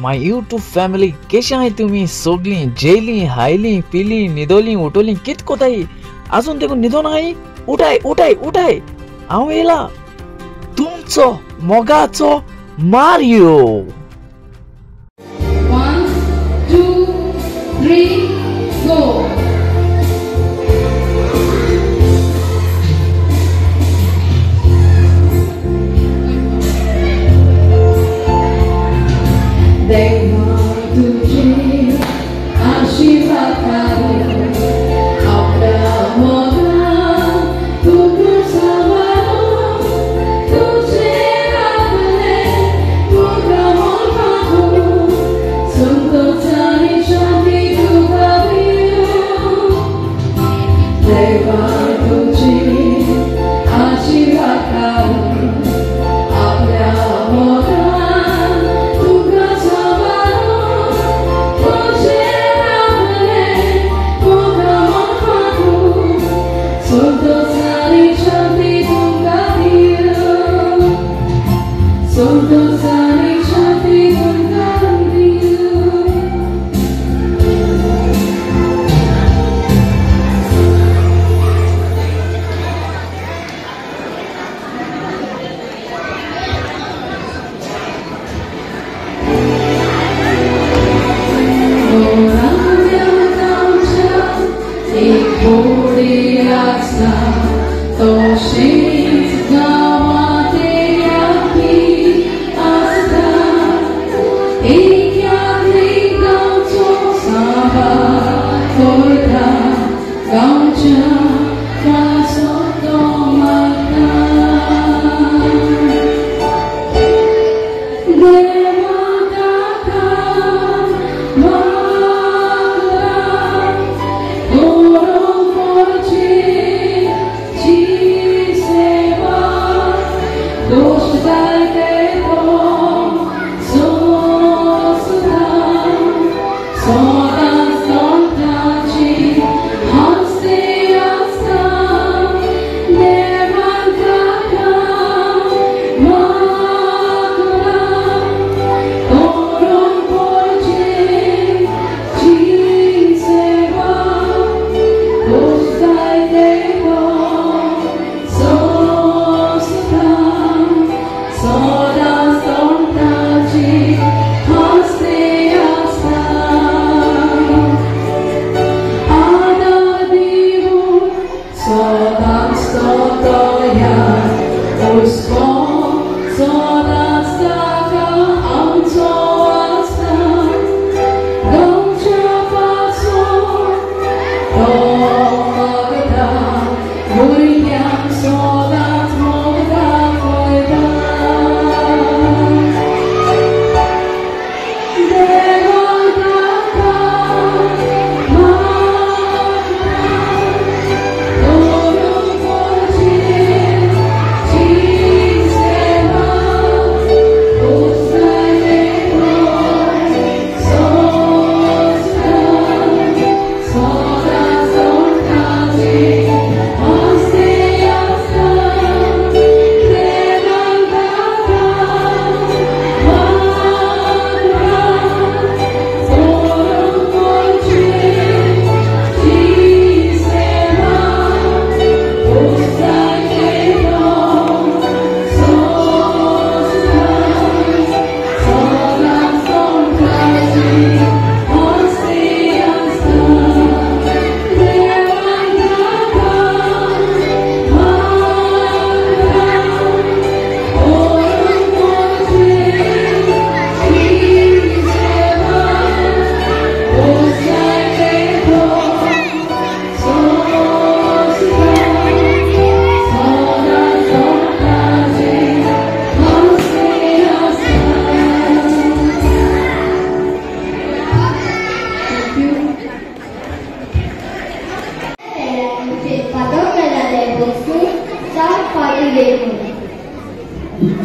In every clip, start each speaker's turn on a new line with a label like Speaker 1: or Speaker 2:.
Speaker 1: My YouTube family कशी आहे तुम्ही सगळी जेली हायली पिली निदोली उठोली कित कोताई अजून देखून निदो नाही उठाय उठाय उठाय हांव येला तुमचो मोगाचो मारियो
Speaker 2: 1 2 3 गो देवा तुझे आशीर्वाद करो आपला मोगा तुझ सवारो तुझे राखले तुझा मोगा संतोषाने शांती तुझा दियो देवा तुझे आशीर्वाद करो आपला मोगा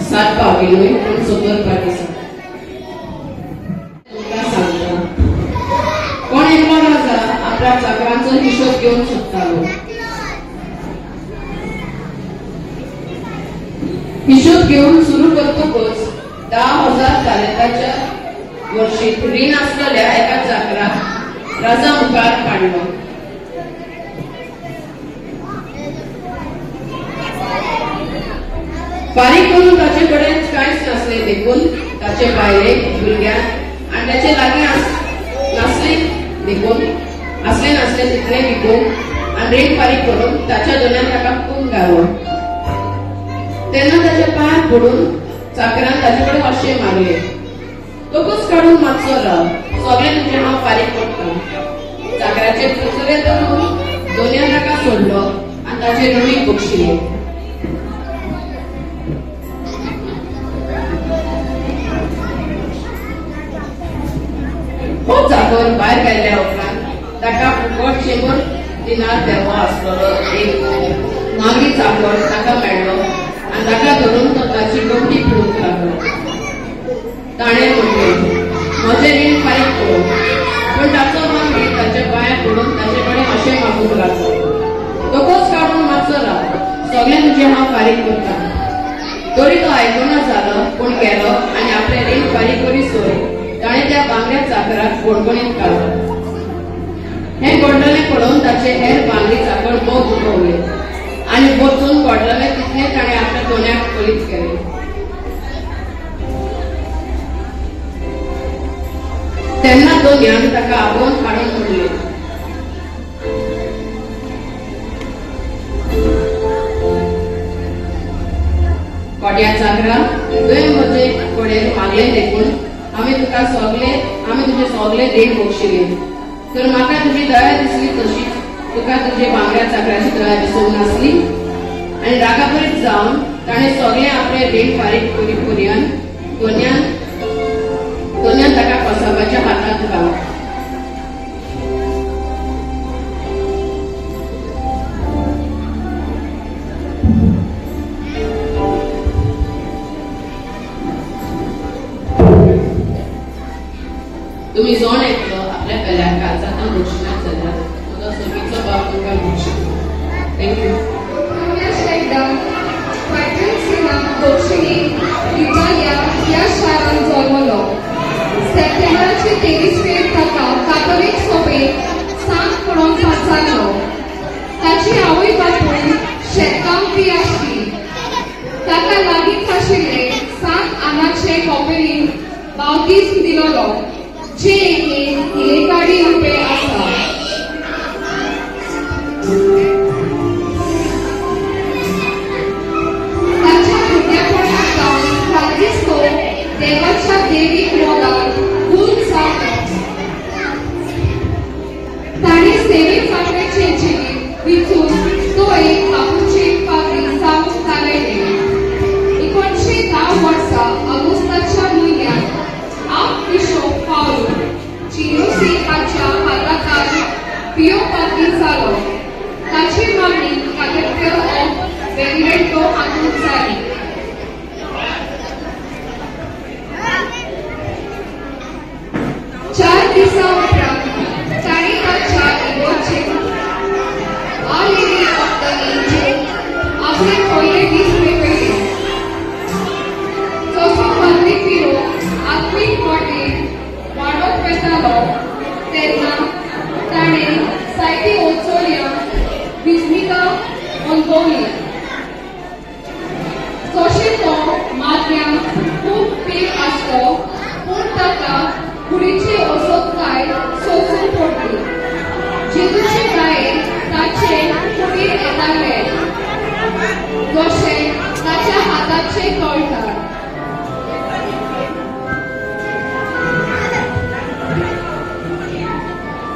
Speaker 3: सात पाविलोय पण सोबत पाठीसा कोण एकला राजा आपल्या चक्रांचा हिशोब घेऊन शकतालो हिशोब घेऊन सुरू करतोच 10,000 तारेताच्या वर्षीत रीण असलेल्या एका चाकराक राजा मुखार काढलो. फारीक करून ताचे कडेन कांयच नसले देखून ताचे बायलेक भुरग्याक आनी ताचे लागीं नासले देखून असले नासले तितले विकूंक आनी रीण फारीक करून ताच्या दोनांक ताका खूब घालो. तेन्ना ताच्या पांयार पडून चाकरान ताचे कडेन अशें मारले, तोकूच काडून मातसो राव, सगळें तुजें हांव फारीक करता. चाकराचे दुसरे धरून दोनयान ताका सोडलो आनी ताचे दोनूय बक्षिले. हो चाकर भायर गेल्ल्या उपरांत ताका फुकट 100 दिनार देवो आसलेलो एक नागी चाकर ताका मेळ्ळो आनी ताका धरून तो ताची गमटी पिळूंक लागलो. ताणें म्हणलें, म्हजें रीण फारीक करो. पण ताचो मागीर ताच्या पांयार पडून ताचे कडेन अशें मागूंक लागलो, तोकूच काडून मातसो राव, सगळें तुजें हांव फारीक करता. तरी तो आयकुना जालो पूण गेलो आनी आपलें रीण फारीक करी सोय ताणें त्या बांगड्या चाकराक फोडपणीत काडलो. हें घडलेलें पळोवन ताचे हेर बांगडी चाकर बोग दुखवले आनी बसून घडलेलें तितलें ताणें आपल्या दोन्याक कळीत केलें. तेन्ना दोनयान ताका आपोवन काडून म्हणलें, कोट्या चाकरा, तुवें म्हजे कडेन मागलें देखून हांवें तुजें सगळें रीण बक्षिलें. तर म्हाका तुजी दया दिसली तशीच तुका तुजे बांगड्या चाकराची दया दिसूंक नासली. आनी रागाभरीत जावन ताणें सगळें आपलें रीण फारीक करी पर्यंत दोनयान ताका कसाबाच्या हातांत घालो. तुम्ही जोण ऐकलो आपल्या कल्याण काळजात दक्षिणात चला तुझा सर्वीचो बाप तुमकां बक्षीस. थँक्यू.
Speaker 4: दक्षिणी इटालिया या शारांत जल्मलो. सप्टेंबराचे 23 ताका कातोलीक सभेत सांत म्हणून जालो. ताची आवय बापूय शेतकामती आशिल्ली. ताका लागींच आशिल्ले सांत आनाचे कॉपेलीन बावतीस्म दिलोलो, जे इलेकाडी रुपे आसा. ताच्या भुरग्यापणांत जावन फ्रांसिस्को देवाच्या देवीक मोगार गूण जालो. ताणें सेवेक वाटण्याचें जिवीत विचून तो एक बापूची पागडी जावूंक दाखयलें. 1910 वर्सा ऑगस्टाच्या म्हयन्यांत आप बिशोप पाउलो चिरोसी हाच्या हाताखाल पियो पागडी जालो. ताची मागणी कॅथेड्रल ऑफ बेनिवेंटो हातूंत जाली. चार दिसां उपरांत ताणें ताच्या इगोर्जेक all lady of the angel आपले पयले दीस पेटयले. जसो पल्ली पिरो आत्मीक वाटेन वाडत वेतालो तेन्ना ताणें सायटी ओचोल्या विस्मिता अणभवली. जशें तो माथ्यांक खूब पीक आसलो पूण ताका कुडीची असोदकाय सोंसून पडली. जेजूचे गायेक ताचे कुडीर येताले जशें ताच्या हाताचे कळटा.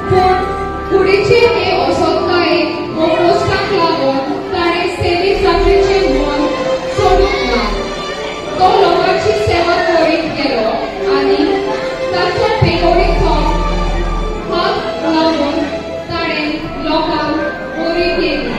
Speaker 4: पूण कुडीचे हे असोदकायेक वो पोस्टाक लागून ताणें सेवेक जावपाचें मन सोडूंक ना. तो लोकांची सेवा करीत गेलो आनी ताचो पेकोडीचो हात लागून ताणें लोकांक बरी केली.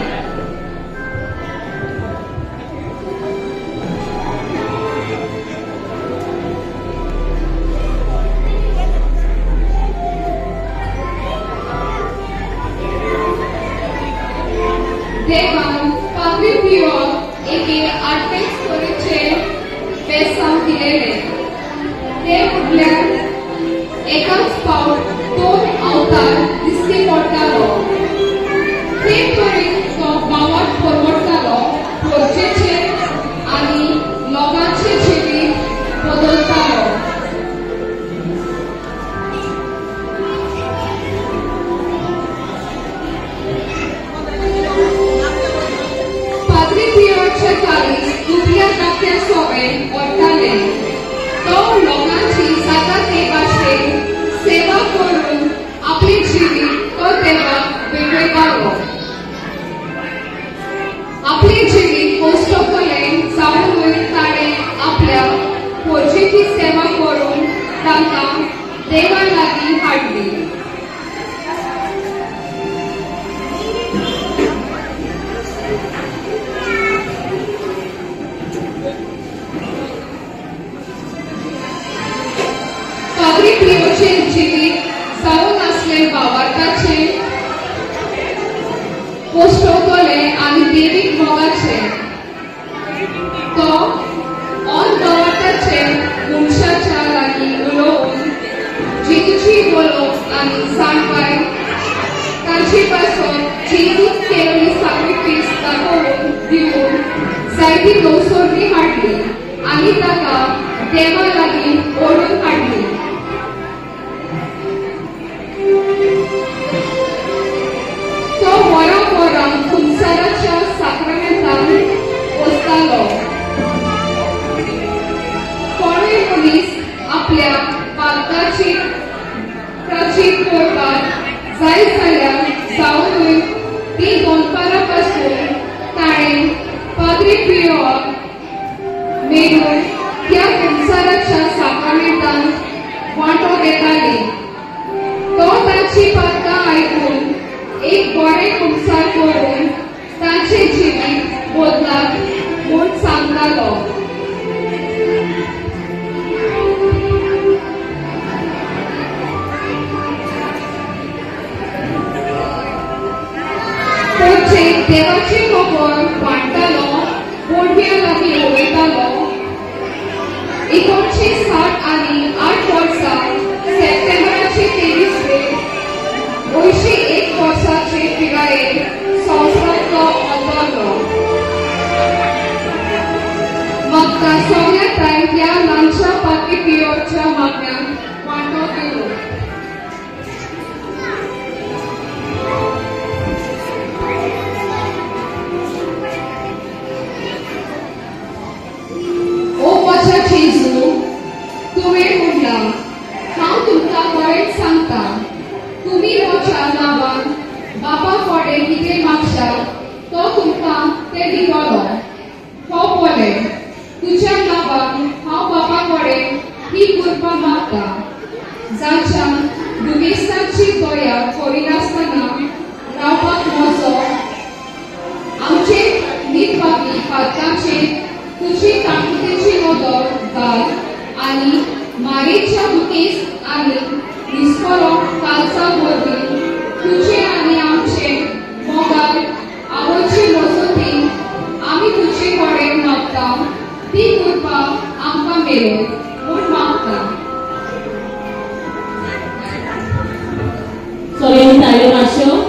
Speaker 4: देवा लागीं हाडली. पाद्री पियोचे जिवीत जावन आसले भावार्थाचे, पोस्टोतले आनी देवीक मोगाचे. तो ऑन भावार्थाचे मनशाच्या लागीं उलोवन जेजूची वळख आनी जाणवाय ताचे पासून जेजून केल्ली सॅक्रिफायस दाखोवन दिवन जायती दोसोरणी हाडली आनी ताका देवा लागीं ओडून हाडली. तो वरां खुमसाराच्या साक्रामेंतान वचतालो. कोणूय मनीस आपल्या बालकाची प्राचीन करपाक जाय जाल्यार जावनूय ती दोनपारां पासून ताणें पाद्री पियोवाक मेळून त्या खुमसाराच्या साक्रामेंतान वांटो घेताली. तो ताची बातकां आयकून एक बरें खुमसार करून ताचे जिवीत बदलात म्हूण सांगतालो. देवाची खबर वांटतालो, बोडव्या लागीं उलयतालो. 1968 वर्सा सप्टेंबराचे 23 101 वर्साचे पिरायेर संवसारांतलो अंतरलो. मागता सगळ्या ह्या ल्हानशा पाद्री पियोच्या मागण्यांक वांटो दिलो. जेजू, तुवें म्हणलां, हांव तुमकां खरेंच सांगता, तुमी म्हज्या नांवान बापा कडेन कितें मागशात तो तुमकां तें दितलो. हो पळय, तुज्या नांवान हांव बापा कडेन ही करपाक मागता, जाच्यान दुगेस्तांची दया करिनासतना रावपाक म्हजो आमचे न्हिदवापी पातकांचेर तुजी ताकदीची नदर घाल आनी मारेच्या दुखेस आनी निस्परो कालसा वरवीं तुजे आनी आमचे मोगाल आवडची मजती आमी तुजे कडेन मागता ती करपाक आमकां मेळो म्हूण मागता.
Speaker 2: सगळ्यांनी ताळयो मारच्यो.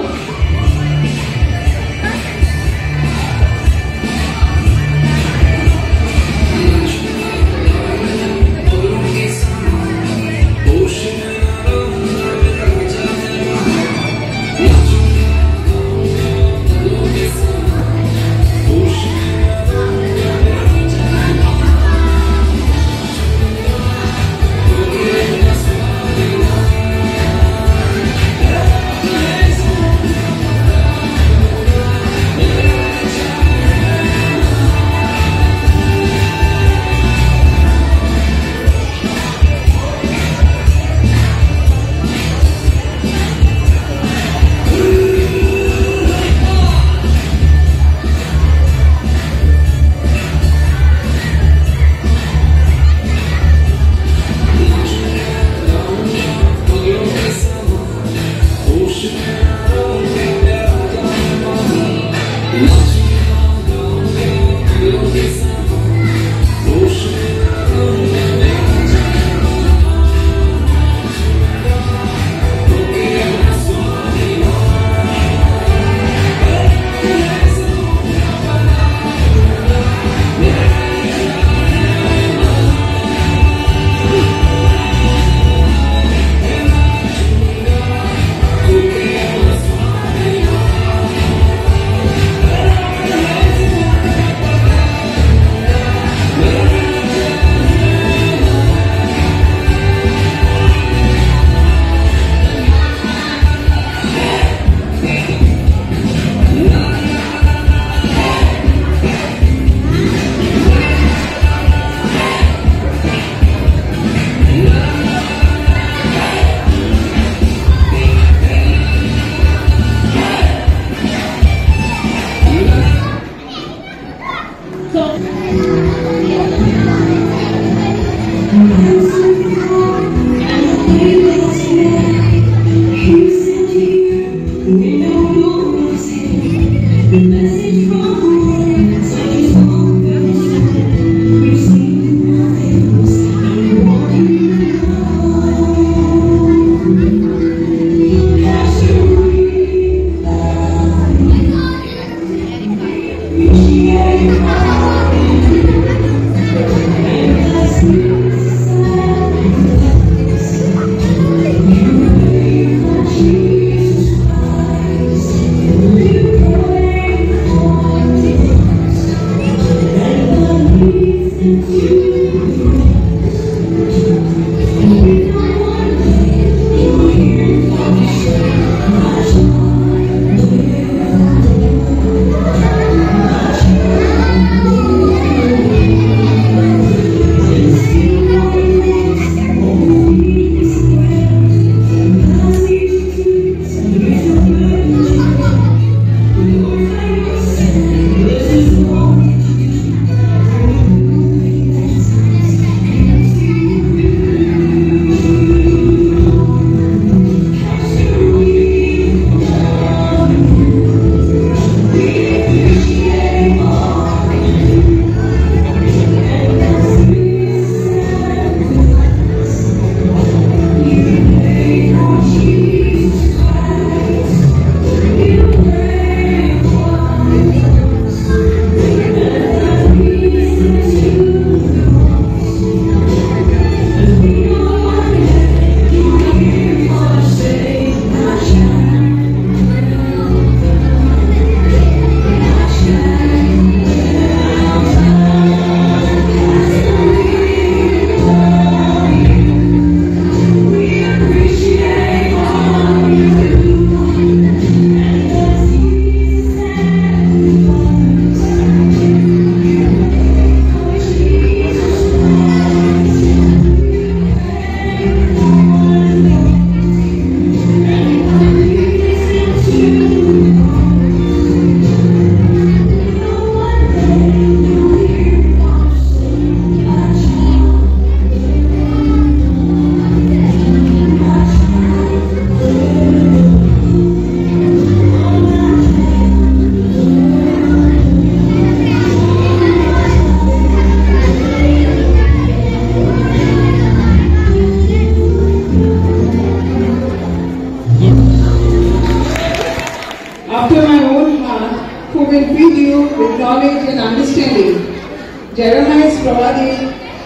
Speaker 5: जेरोमायस प्रवादी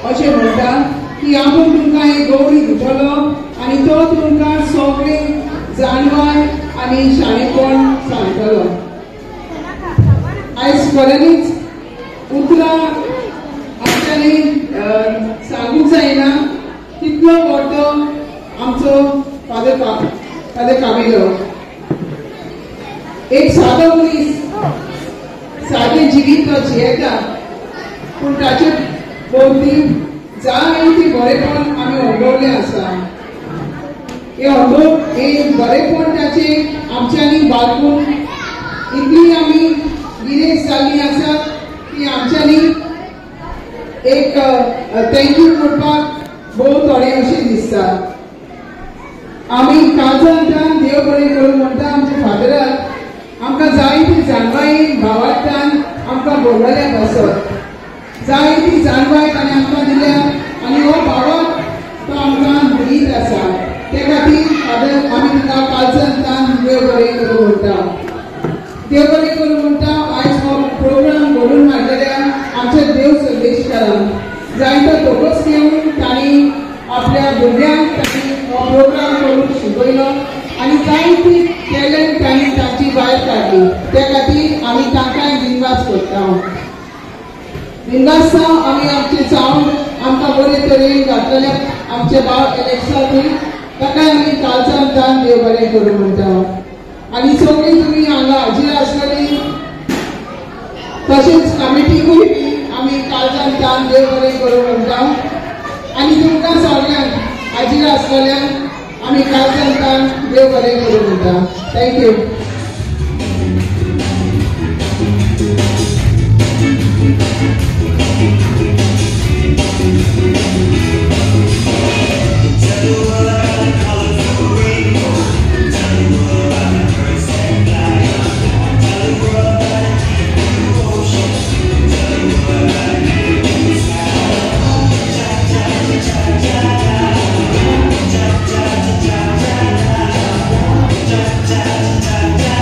Speaker 5: अशें म्हणटा की आपूण तुमकां एक गवळी दितलो आनी तो तुमकां सगळें जाणवाय आनी शाणेपण सांगतलो. आयज खऱ्यांनीच उतरां आमच्यांनी सांगूंक जायना कितलो व्हडलो आमचो फादर काबिलो. एक सादो मनीस सादें जिवीत तो जियेता पूण ताचे भोवती जायती बरेपण आमी अणभवलें आसा. हे बरेपण ताचे आमच्यांनी बाळगून इतली आमी गिरेस्त जाल्लीं आसा की आमच्यांनी एक थँक्यू म्हणपाक भोव थोडें अशें दिसता. आमी काळजांतल्यान देव बरें करूं म्हणटा आमच्या फादराक आमकां जायती जाणवाई भावार्थान आमकां बोललेल्या बसत जायती जाणवाय ताणें आमकां दिल्या आनी हो भावाक तो आमकां दित आसा. ते खातीर फादर आमी तुका काळजांतल्यान देव बरें करूं म्हणटा. देव बरें करूं म्हणटा. आयज हो प्रोग्राम घडोवन हाडलेल्या आमच्या देव संदेशकारान जायतो तोकस घेवन तांणी आपल्या भुरग्यांक तांणी हो प्रोग्राम करून शिकयलो आनी जायती टॅलंट तांणी तांची भायर काडली. त्या खातीर आमी तांकांय दिनवास करता. दिनवास आमी आमचे सावंड आमकां बरे तरेन घातलेले आमचे भाव एलेक्साकूय ताकाय आमी काळजांतल्यान देव बरें करूं म्हणटा. आनी सगळीं तुमी हांगा हाजीर आसतलीं तशेंच कमिटीकूय आमी काळजांतल्यान देव बरें करूं म्हणटा. आनी तुमकां सगळ्यांक हाजीर आसलेल्यांक आमी काळजांतल्यान देव बरें करूं म्हणटा. Thank you.
Speaker 6: Ja, ja, ja, ja.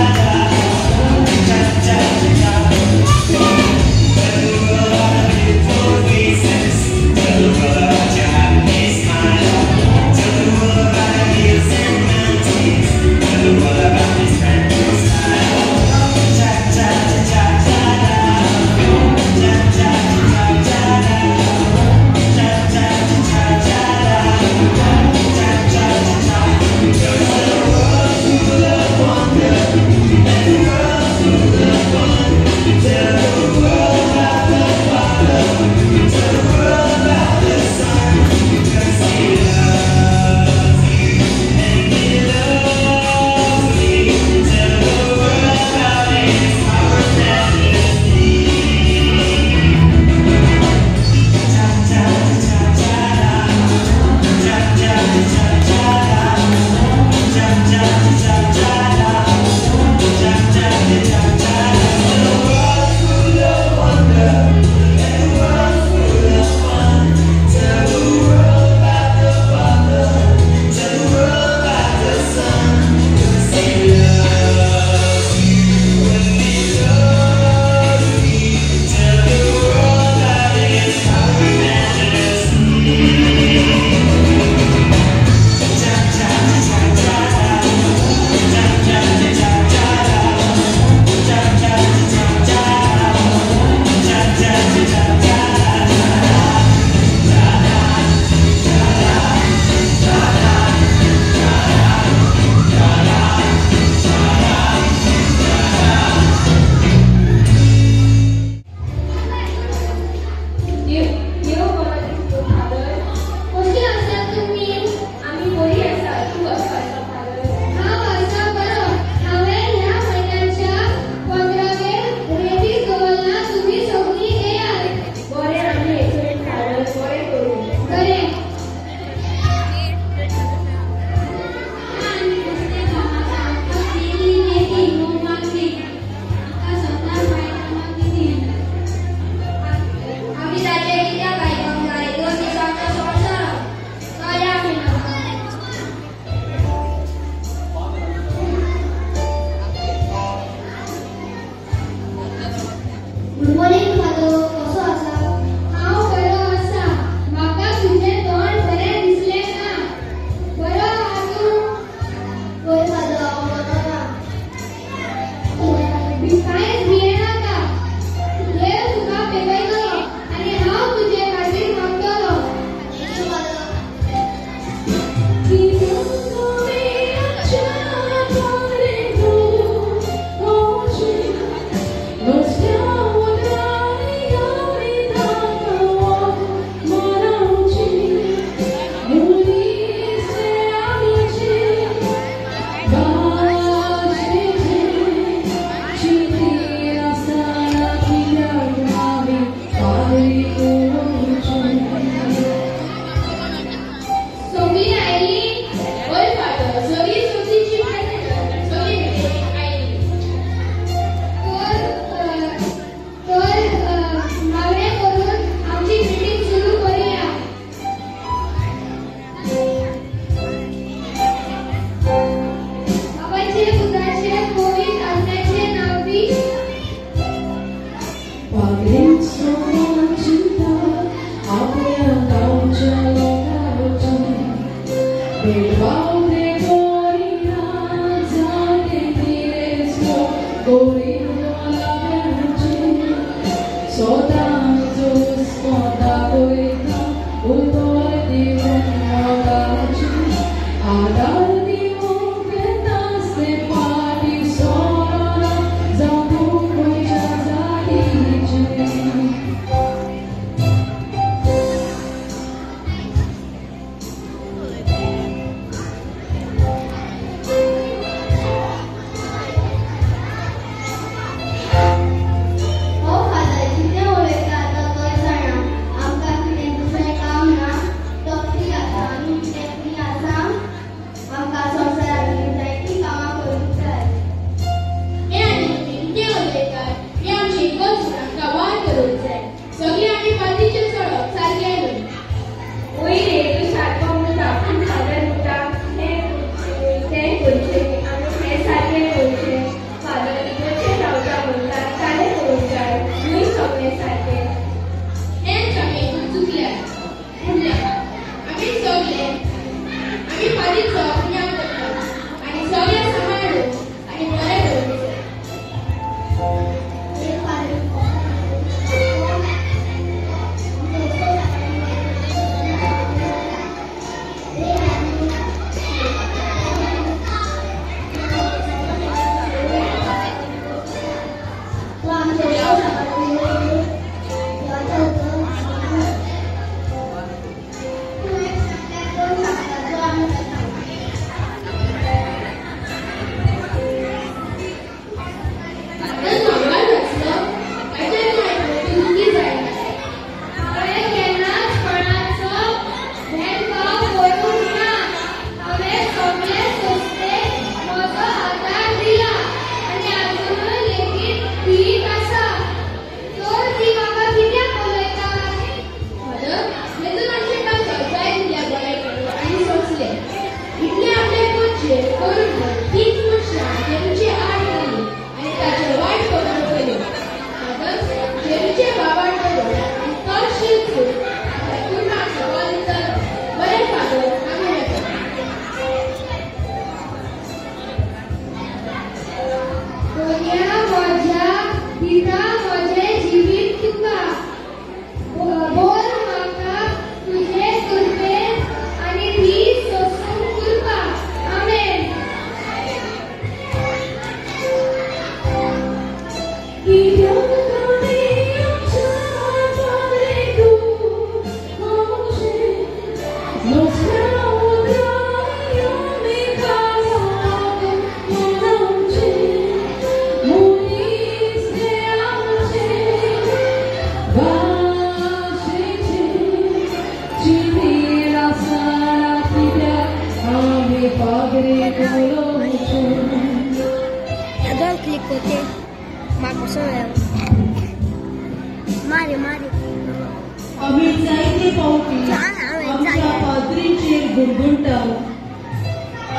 Speaker 2: आम्ही जायते पावटी आमच्या पाद्रीचेर गुणगुणटा.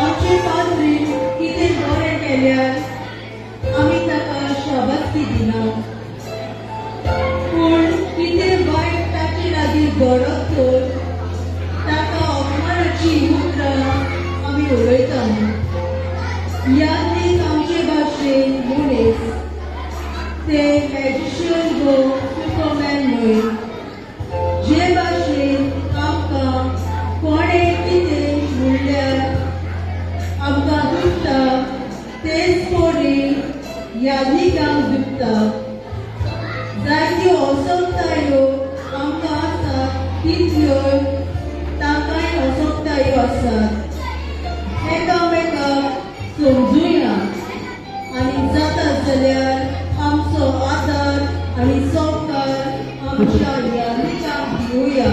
Speaker 2: आमचे पाद्री कितें बरें केल्यार आमी ताका शाबासकी दिना, पूण कितें वायट ताचे लागीं घडत तर ताका अपमानाची उतरां आमी उलयता. यादीक आमचे भाशेन मनीस ते मॅजिशियन गो सुपरमॅन न्हय. जे भाशेन आमकां कोणें कितें म्हणल्यार आमकां दुखता तेच कोणी यादिकांक दुखता. जायत्यो असोगतायो आमकां आसात तितल्यो तांकांय असोगतायो आसात. एकामेकाक समजुया आनी जाता जाल्यार आमचो आदार आनी सहकार आमच्या यादिकांक दिवया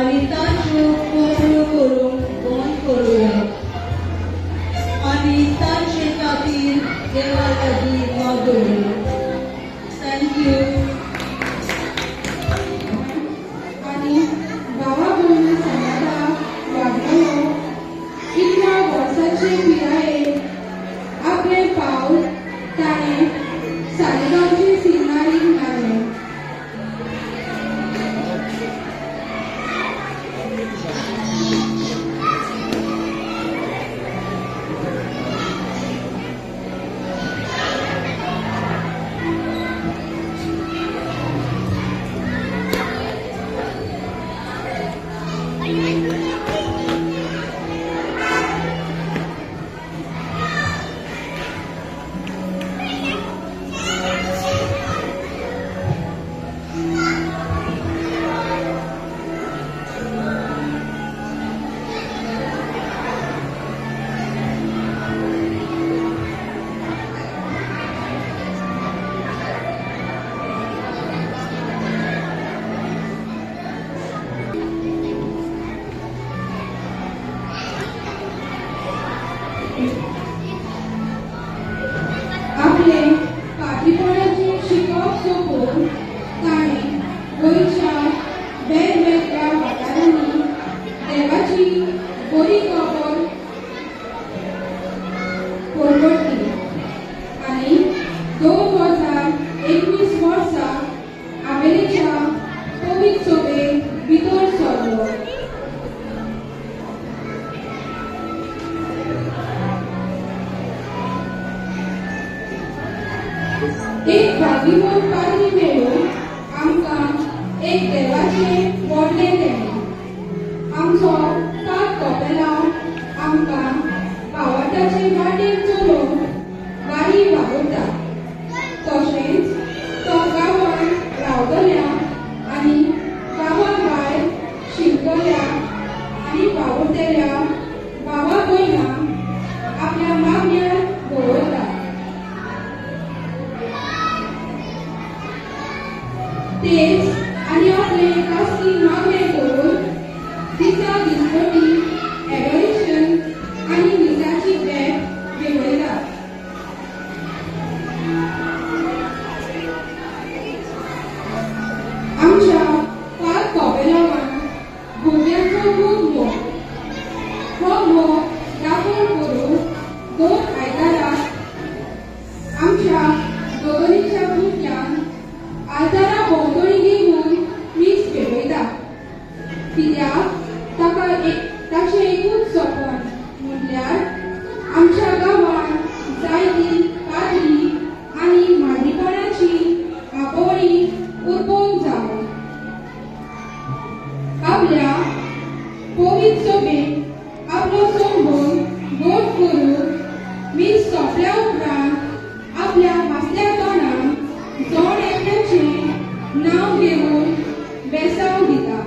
Speaker 2: आनी तांच्यो कोबऱ्यो करूंक बंद करुया आनी तांचे खातीर देवा लागीं मागुया. थँक्यू.
Speaker 4: आणि भावा भयणी समाजाक वाडलो इतल्या वर्साचे पिरायेर आपले पावल ताणें सालिगांवचे सिग्नारीक मारले. आपले पाठीपोळ्याचे शिकप सोपून ताणे गोंयच्या वेगवेगळ्या वाठारांनी देवाची बरी खबर परवडली आनी 2021 वर्सा आमेलीच्या पवित्र सभेक भितर सरलो. एक भागीवर पारणी मेळून आमकां एक देवाचें व्हडलें केलें. आमचो पाक कपेलांव आमकां भावार्थाचे वाटेर चलोवन गाडी वावरता. तशेंच तो गांवांत रावतल्या आनी गांवा भायर शिरकल्या आनी वावुरतल्या भावा भयणांक आपल्या मागण्यार दवरता. तेच आनी आपले खासगी मागणे करून दिसा दिसपटी एडोरेशन आनी मिसाची भेट घेवयतात. आमच्या पाक कपेलांवान भुरग्यांचो खूब मोग. हो मोग दाखोवन करून 2 आयताराक आमच्या दोगोरीच्या भुरग्यांक आदारा भोंवतणी घेवन मीस पेटयता. कित्याक ताचें एकूच सपन म्हणल्यार आमच्या गांवांत जायतीं पाद्री आनी मांद्रीपणाची आपोवणी उरपोवंक जाय. आपल्या पवित्र सभेक आपलो संबोध गोड करून मीस सोंपल्या उपरांत आपल्या मासल्या तोंडान जोड एकट्याचें नांव घेवन बेसांव दिता.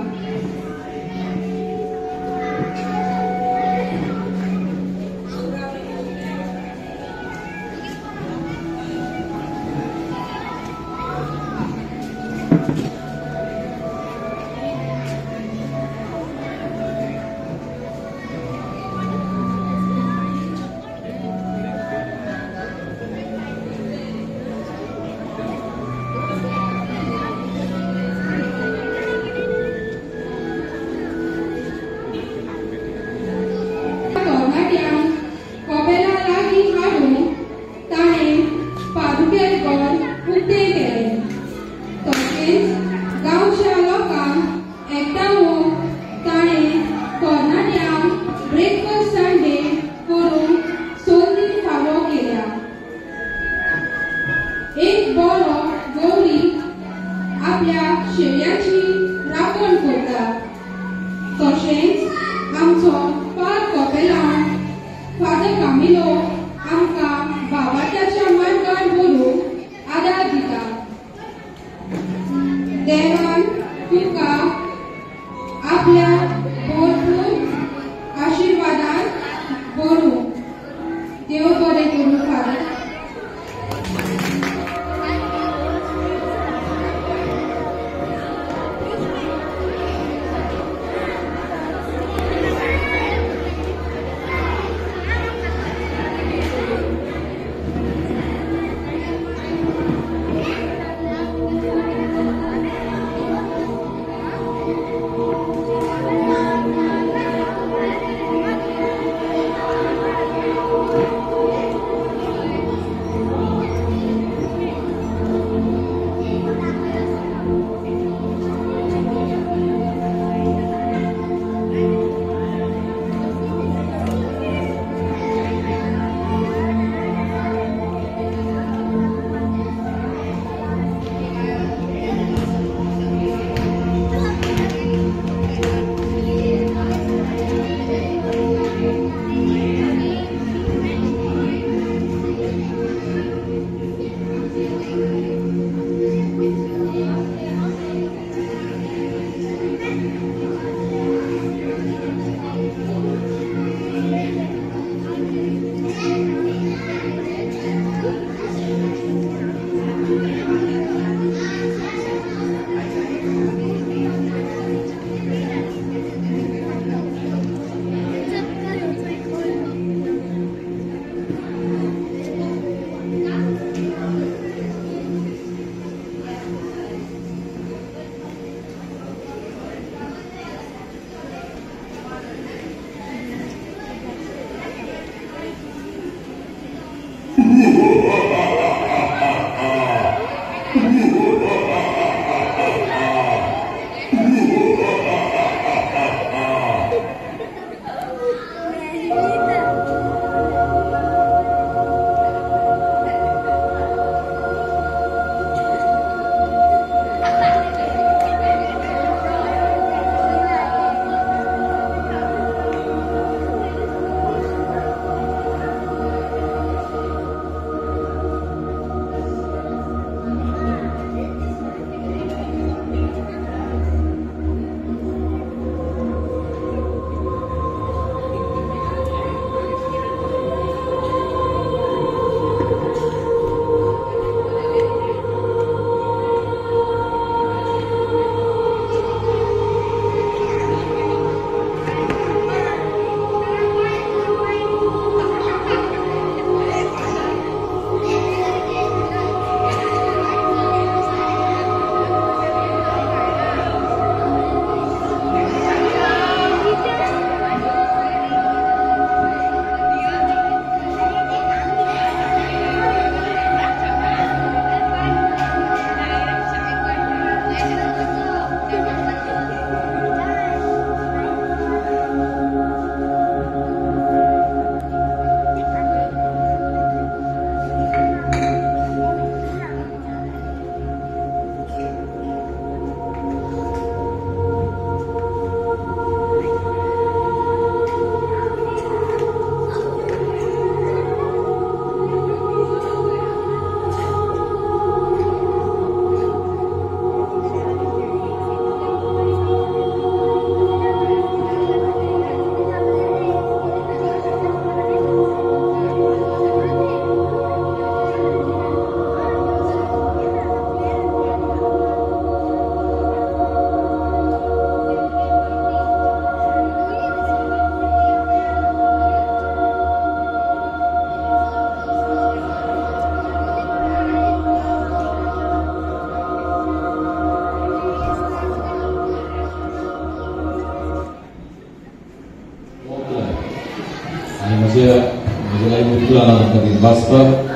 Speaker 6: आनी म्हज्या मित्रांक वाचपाक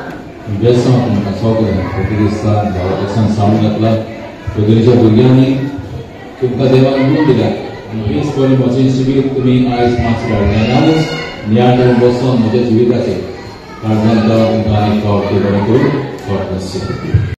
Speaker 6: बेस्ट तुमकां सगळ्यांक पोर्तुगेजान भारतासान सावन घातला पोर्तुगेजच्या भुरग्यांनी तुमकां देवान गुण दिला आनी हीच बरी म्हजी जिवीत तुमी आयज मातशें वाडल्यानूच नियाळ बसून म्हज्या जिविताचेर काळजांत तुमकां आनी फावट बरें करून